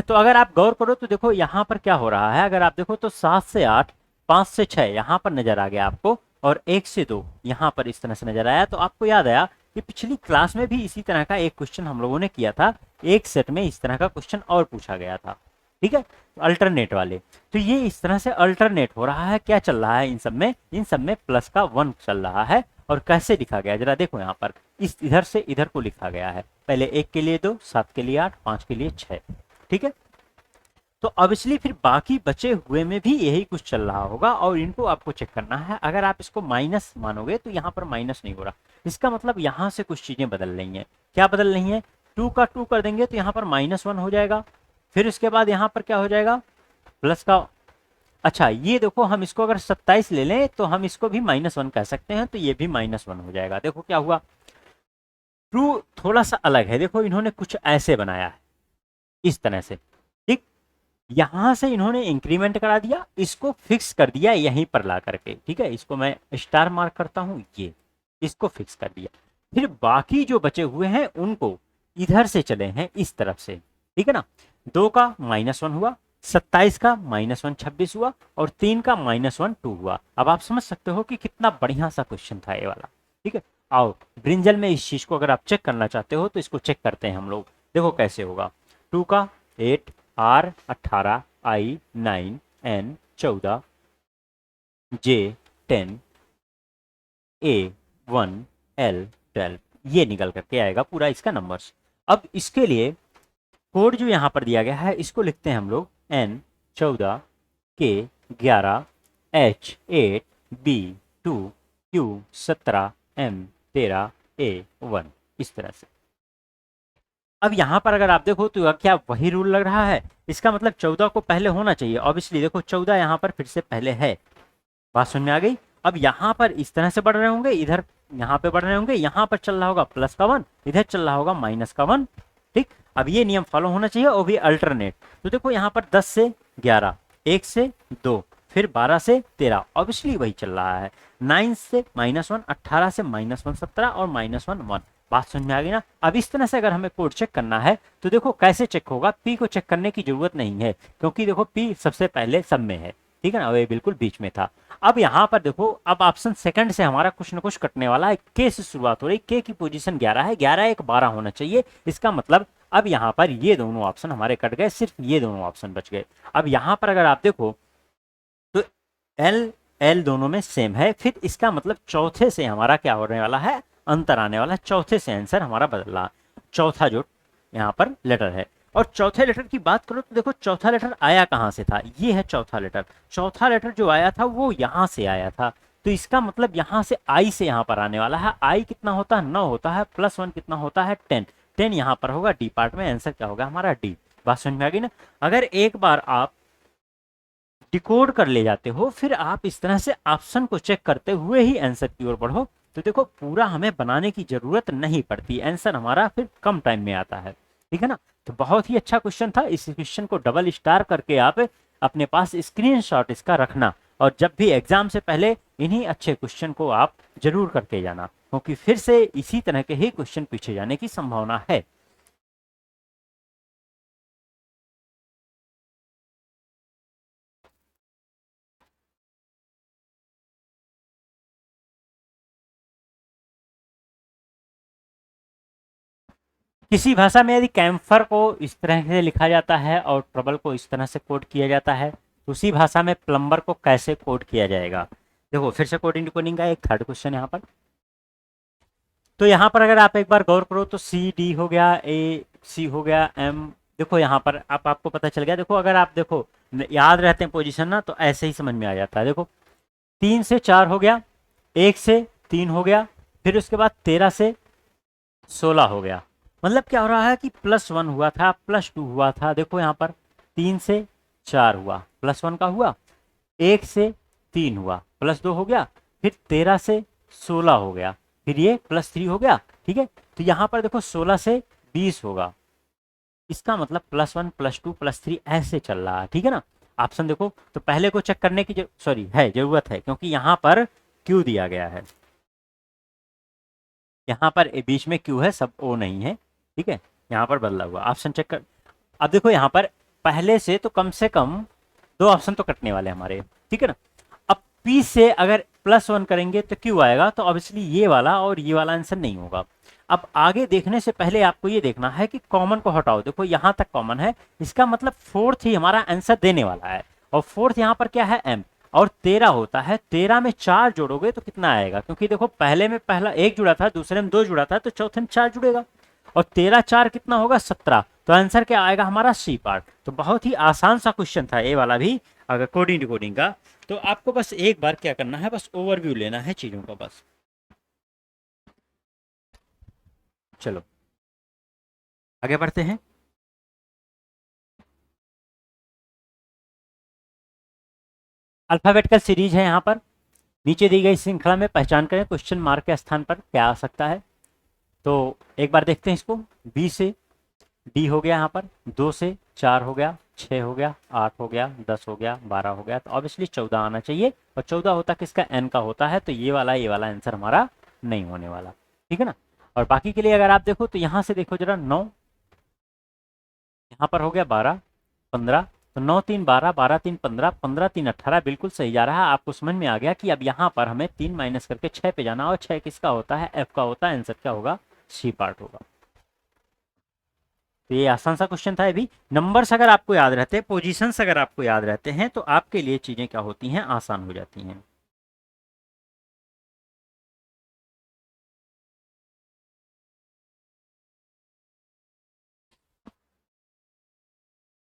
तो अगर आप गौर करो तो देखो यहाँ पर क्या हो रहा है, अगर आप देखो तो 7 से 8, 5 से 6 यहाँ पर नजर आ गया आपको, और 1 से 2 यहाँ पर इस तरह से नजर आया। तो आपको याद आया कि पिछली क्लास में भी इसी तरह का एक क्वेश्चन हम लोगों ने किया था, एक सेट में इस तरह का क्वेश्चन और पूछा गया था, ठीक है, अल्टरनेट वाले। तो ये इस तरह से अल्टरनेट हो रहा है, क्या चल रहा है इन सब में प्लस का 1 चल रहा है। और कैसे लिखा गया जरा देखो, यहाँ पर इस इधर से इधर को लिखा गया है, पहले 1 के लिए 2, 7 के लिए 8, 5 के लिए 6, ठीक है। तो ऑब्वियसली फिर बाकी बचे हुए में भी यही कुछ चल रहा होगा और इनको आपको चेक करना है। अगर आप इसको माइनस मानोगे तो यहाँ पर माइनस नहीं हो रहा, इसका मतलब यहाँ से कुछ चीजें बदल रही हैं। क्या बदल रही हैं? 2 का 2 कर देंगे तो यहाँ पर -1 हो जाएगा, फिर उसके बाद यहाँ पर क्या हो जाएगा, प्लस का। अच्छा ये देखो, हम इसको अगर 27 ले लें तो हम इसको भी -1 कह सकते हैं, तो ये भी -1 हो जाएगा। देखो क्या हुआ, 2 थोड़ा सा अलग है, देखो इन्होंने कुछ ऐसे बनाया है इस तरह से, ठीक। यहां से इन्होंने इंक्रीमेंट करा दिया, इसको फिक्स कर दिया यहीं पर ला करके, ठीक है, इसको मैं स्टार मार्क करता हूं, ये इसको फिक्स कर दिया। फिर बाकी जो बचे हुए हैं उनको इधर से चले हैं इस तरफ से, ठीक है ना। 2 का -1 हुआ, 27 का -1 26 हुआ, और 3 का -1 2 हुआ। अब आप समझ सकते हो कि कितना बढ़िया सा क्वेश्चन था ये वाला, ठीक है। आओ ब्रिंजल में इस चीज को अगर आप चेक करना चाहते हो तो इसको चेक करते हैं हम लोग। देखो कैसे होगा, 2 का 8, R 18, I 9, N 14, J 10, A 1, L 12, ये निकल करके आएगा पूरा इसका नंबर्स। अब इसके लिए कोड जो यहाँ पर दिया गया है इसको लिखते हैं हम लोग N 14, K 11, H 8, B 2, Q 17, M 13, A 1, इस तरह से। अब यहाँ पर अगर आप देखो तो क्या वही रूल लग रहा है, इसका मतलब 14 को पहले होना चाहिए, ऑब्वियसली देखो 14 यहाँ पर फिर से पहले है, बात समझ में आ गई। अब यहाँ पर इस तरह से बढ़ रहे होंगे, इधर यहाँ पे बढ़ रहे होंगे, यहाँ पर चल रहा होगा प्लस का 1, इधर चल रहा होगा माइनस का 1, ठीक। अब ये नियम फॉलो होना चाहिए और भी अल्टरनेट। तो देखो यहाँ पर 10 से 11, 1 से 2, फिर 12 से 13, ऑब्वियसली वही चल रहा है। 9 से -1, 18 से -1 17 और -1 1, बात समझ में आ गई ना। अब इस तरह से अगर हमें कोड चेक करना है तो देखो कैसे चेक होगा, पी को चेक करने की जरूरत नहीं है क्योंकि देखो पी सबसे पहले सब में है, ठीक है ना, ये बिल्कुल बीच में था। अब यहाँ पर देखो, अब ऑप्शन सेकंड से हमारा कुछ ना कुछ कटने वाला है, के से शुरुआत हो रही, के की पोजीशन 11 है, 11 1 12 होना चाहिए। इसका मतलब अब यहाँ पर ये दोनों ऑप्शन हमारे कट गए, सिर्फ ये दोनों ऑप्शन बच गए। अब यहाँ पर अगर आप देखो तो एल एल दोनों में सेम है, फिर इसका मतलब चौथे से हमारा क्या होने वाला है, अंतर आने वाला है, चौथे से आंसर हमारा बदला, चौथा जो यहाँ पर लेटर है। और चौथे लेटर की बात करो तो देखो चौथा लेटर आया कहाँ से था, ये है चौथा लेटर। चौथा लेटर जो आया था वो यहाँ से आया था, तो इसका मतलब यहाँ से आई से यहाँ पर आने वाला है। आई कितना होता है, 9 होता है, +1 कितना होता है, 10, 10 यहाँ पर होगा, डी पार्ट में आंसर क्या होगा हमारा, डी। बात समझ में आ गई ना। अगर एक बार आप डिकोड कर ले जाते हो, फिर आप इस तरह से ऑप्शन को चेक करते हुए ही आंसर की ओर बढ़ो, तो देखो पूरा हमें बनाने की जरूरत नहीं पड़ती, आंसर हमारा फिर कम टाइम में आता है, ठीक है ना। तो बहुत ही अच्छा क्वेश्चन था, इस क्वेश्चन को डबल स्टार करके आप अपने पास स्क्रीनशॉट इसका रखना, और जब भी एग्जाम से पहले इन्हीं अच्छे क्वेश्चन को आप जरूर करके जाना, क्योंकि फिर से इसी तरह के ही क्वेश्चन पूछे जाने की संभावना है। किसी भाषा में यदि कैम्फर को इस तरह से लिखा जाता है और ट्रबल को इस तरह से कोड किया जाता है, तो उसी भाषा में प्लम्बर को कैसे कोड किया जाएगा। देखो फिर से कोडिंग डिकोडिंग का एक थर्ड क्वेश्चन यहाँ पर। तो यहाँ पर अगर आप एक बार गौर करो तो सी डी हो गया, ए सी हो गया, एम, देखो यहाँ पर आपको पता चल गया। देखो अगर आप देखो याद रहते हैं पोजीशन ना, तो ऐसे ही समझ में आ जाता है। देखो 3 से 4 हो गया, 1 से 3 हो गया, फिर उसके बाद 13 से 16 हो गया। मतलब क्या हो रहा है कि +1 हुआ था, +2 हुआ था, देखो यहाँ पर 3 से 4 हुआ, +1 का हुआ, 1 से 3 हुआ, +2 हो गया, फिर 13 से 16 हो गया, फिर ये +3 हो गया, ठीक है। तो यहाँ पर देखो 16 से 20 होगा, इसका मतलब +1 +2 +3 ऐसे चल रहा है, ठीक है ना। ऑप्शन देखो, तो पहले को चेक करने की सॉरी है जरूरत है, क्योंकि यहाँ पर क्यू दिया गया है, यहाँ पर बीच में क्यू है, सब ओ नहीं है, ठीक है। यहाँ पर बदला हुआ ऑप्शन चेक कर। अब देखो यहाँ पर पहले से कम 2 ऑप्शन तो कटने वाले हमारे, ठीक है ना। अब पी से अगर +1 करेंगे तो क्यू आएगा, तो ऑब्वियसली ये वाला और ये वाला आंसर नहीं होगा। अब आगे देखने से पहले आपको ये देखना है कि कॉमन को हटाओ, देखो यहाँ तक कॉमन है, इसका मतलब फोर्थ ही हमारा आंसर देने वाला है, और फोर्थ यहाँ पर क्या है एम, और 13 होता है, 13 में 4 जोड़ोगे तो कितना आएगा, क्योंकि देखो पहले में पहला 1 जुड़ा था, दूसरे में 2 जुड़ा था, तो चौथे में 4 जुड़ेगा, और 13 4 कितना होगा 17, तो आंसर क्या आएगा हमारा सी पार्ट। तो बहुत ही आसान सा क्वेश्चन था ये वाला भी, अगर कोडिंग डिकोडिंग का। तो आपको बस एक बार क्या करना है, बस ओवरव्यू लेना है चीजों का बस। चलो आगे बढ़ते हैं। अल्फाबेटिकल सीरीज है यहाँ पर, नीचे दी गई श्रृंखला में पहचान करें क्वेश्चन मार्क के स्थान पर क्या आ सकता है। तो एक बार देखते हैं इसको, बी से डी हो गया, यहाँ पर 2 से 4 हो गया, 6 हो गया, 8 हो गया, 10 हो गया, 12 हो गया, तो ऑब्वियसली 14 आना चाहिए, और 14 होता किसका एन का होता है, तो ये वाला आंसर हमारा नहीं होने वाला, ठीक है ना। और बाकी के लिए अगर आप देखो तो यहाँ से देखो जरा 9, यहाँ पर हो गया 12 15, तो 9 3 12, 12 3 15, 15 3 18, बिल्कुल सही जा रहा है। आपको समझ में आ गया कि अब यहाँ पर हमें 3 माइनस करके 6 पे जाना, और 6 किसका होता है एफ का होता है, आंसर क्या होगा सी पार्ट होगा। तो ये आसान सा क्वेश्चन था। ये भी नंबर्स अगर आपको याद रहते हैं, पोजीशंस अगर आपको याद रहते हैं, तो आपके लिए चीजें क्या होती हैं, आसान हो जाती हैं।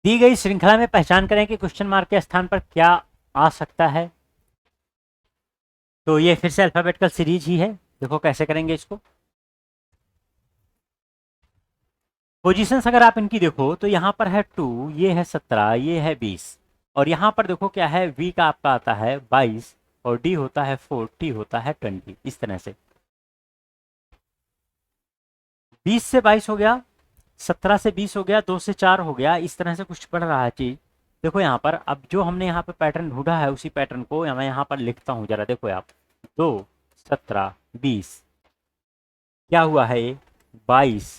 दी गई श्रृंखला में पहचान करें कि क्वेश्चन मार्क के स्थान पर क्या आ सकता है। तो ये फिर से अल्फाबेटिकल सीरीज ही है, देखो कैसे करेंगे इसको। पोजीशंस अगर आप इनकी देखो तो यहाँ पर है 2, ये है 17, ये है 20, और यहाँ पर देखो क्या है, वी का आपका आता है 22, और डी होता है 4, टी होता है 20, इस तरह से 20 से 22 हो गया, 17 से 20 हो गया, 2 से 4 हो गया, इस तरह से कुछ बढ़ रहा है चीज। देखो यहाँ पर अब जो हमने यहाँ पर पैटर्न ढूंढा है, उसी पैटर्न को मैं यहाँ पर लिखता हूँ जरा, देखो आप 2 17 20, क्या हुआ है ये 22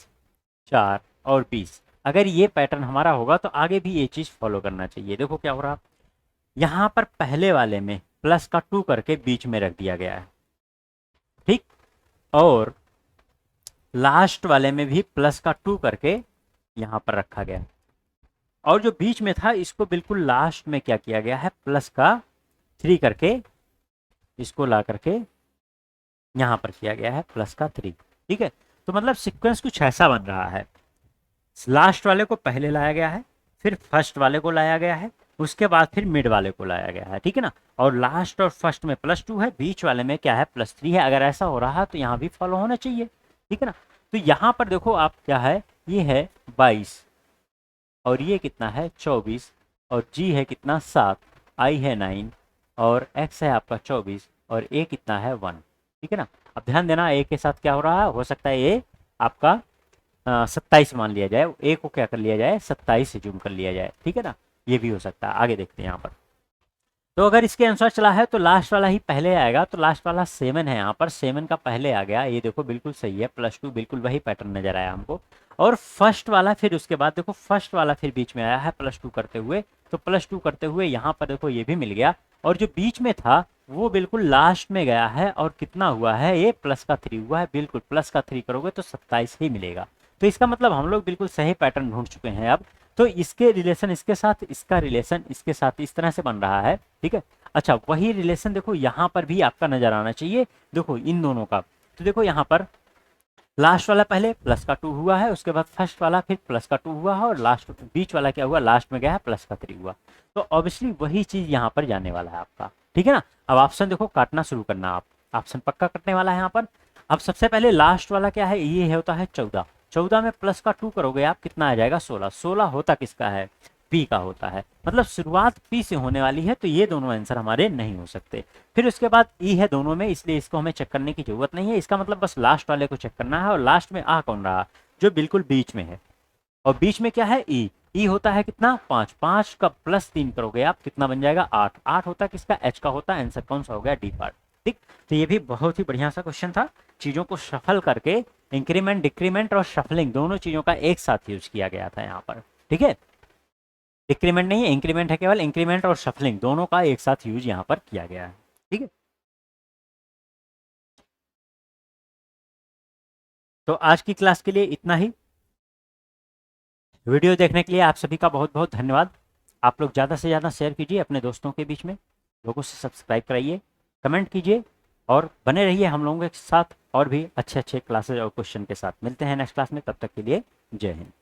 4 और 20। अगर ये पैटर्न हमारा होगा तो आगे भी ये चीज फॉलो करना चाहिए। देखो क्या हो रहा, यहाँ पर पहले वाले में प्लस का 2 करके बीच में रख दिया गया है, ठीक, और लास्ट वाले में भी प्लस का 2 करके यहाँ पर रखा गया, और जो बीच में था इसको बिल्कुल लास्ट में क्या किया गया है, प्लस का 3 करके इसको ला करके यहाँ पर किया गया है प्लस का 3, ठीक है। तो मतलब सीक्वेंस कुछ ऐसा बन रहा है, लास्ट वाले को पहले लाया गया है, फिर फर्स्ट वाले को लाया गया है, उसके बाद फिर मिड वाले को लाया गया है, ठीक है ना। और लास्ट और फर्स्ट में +2 है, बीच वाले में क्या है +3 है। अगर ऐसा हो रहा है तो यहाँ भी फॉलो होना चाहिए, ठीक है ना। तो यहाँ पर देखो आप क्या है, ये है 22, और ये कितना है 24, और जी है कितना 7, आई है 9, और एक्स है आपका 24, और ए कितना है 1, ठीक है ना। अब ध्यान देना ए के साथ क्या हो रहा है, हो सकता है ये आपका 27 मान लिया जाए, ए को क्या कर लिया जाए 27 से जूम कर लिया जाए, ठीक है ना, ये भी हो सकता है। आगे देखते हैं यहाँ पर, तो अगर इसके अनुसार चला है तो लास्ट वाला ही पहले आएगा, तो लास्ट वाला 7 है, यहाँ पर 7 का पहले आ गया, ये देखो बिल्कुल सही है, +2 बिल्कुल वही पैटर्न नजर आया हमको। और फर्स्ट वाला फिर उसके बाद देखो फर्स्ट वाला फिर बीच में आया है +2 करते हुए, तो +2 करते हुए यहाँ पर देखो ये भी मिल गया, और जो बीच में था वो बिल्कुल लास्ट में गया है, और कितना हुआ है ये प्लस का 3 हुआ है, बिल्कुल प्लस का 3 करोगे तो 27 ही मिलेगा। तो इसका मतलब हम लोग बिल्कुल सही पैटर्न ढूंढ चुके हैं अब। तो इसके रिलेशन इसके साथ, इसका रिलेशन इसके साथ इस तरह से बन रहा है, ठीक है। अच्छा वही रिलेशन देखो यहाँ पर भी आपका नजर आना चाहिए, देखो इन दोनों का। तो देखो यहाँ पर लास्ट वाला पहले प्लस का 2 हुआ है, उसके बाद फर्स्ट वाला फिर प्लस का 2 हुआ है, और लास्ट बीच वाला क्या हुआ, लास्ट में गया है प्लस का 3 हुआ। तो ऑब्वियसली वही चीज यहाँ पर जाने वाला है आपका, ठीक है ना। अब ऑप्शन देखो काटना शुरू करना, आप ऑप्शन पक्का कटने वाला है यहाँ पर। अब सबसे पहले लास्ट वाला क्या है, ये होता है 14, 14 में प्लस का 2 करोगे आप कितना आ जाएगा 16, 16 होता किसका है पी का होता है, मतलब शुरुआत पी से होने वाली है, तो ये दोनों आंसर हमारे नहीं हो सकते। फिर उसके बाद ई है दोनों में, इसलिए इसको हमें चेक करने की जरूरत नहीं है, इसका मतलब बस लास्ट वाले को चेक करना है। और लास्ट में आ कौन रहा, जो बिल्कुल बीच में है, और बीच में क्या है, ई। ई होता है कितना, 5, 5 का प्लस 3 करोगे आप, कितना बन जाएगा, 8। 8 होता है किसका, एच का होता है। आंसर कौन सा हो गया, डी पार्ट। ठीक, तो ये भी बहुत ही बढ़िया सा क्वेश्चन था। चीजों को शफल करके इंक्रीमेंट डिक्रीमेंट और शफलिंग दोनों चीजों का एक साथ यूज किया गया था यहाँ पर। ठीक है, डिक्रीमेंट नहीं है, इंक्रीमेंट है केवल। इंक्रीमेंट और शफलिंग दोनों का एक साथ यूज यहाँ पर किया गया है। ठीक है, तो आज की क्लास के लिए इतना ही। वीडियो देखने के लिए आप सभी का बहुत बहुत धन्यवाद। आप लोग ज़्यादा से ज़्यादा शेयर कीजिए अपने दोस्तों के बीच में, लोगों से सब्सक्राइब कराइए, कमेंट कीजिए, और बने रहिए हम लोगों के साथ और भी अच्छे अच्छे क्लासेज और क्वेश्चन के साथ। मिलते हैं नेक्स्ट क्लास में, तब तक के लिए जय हिंद।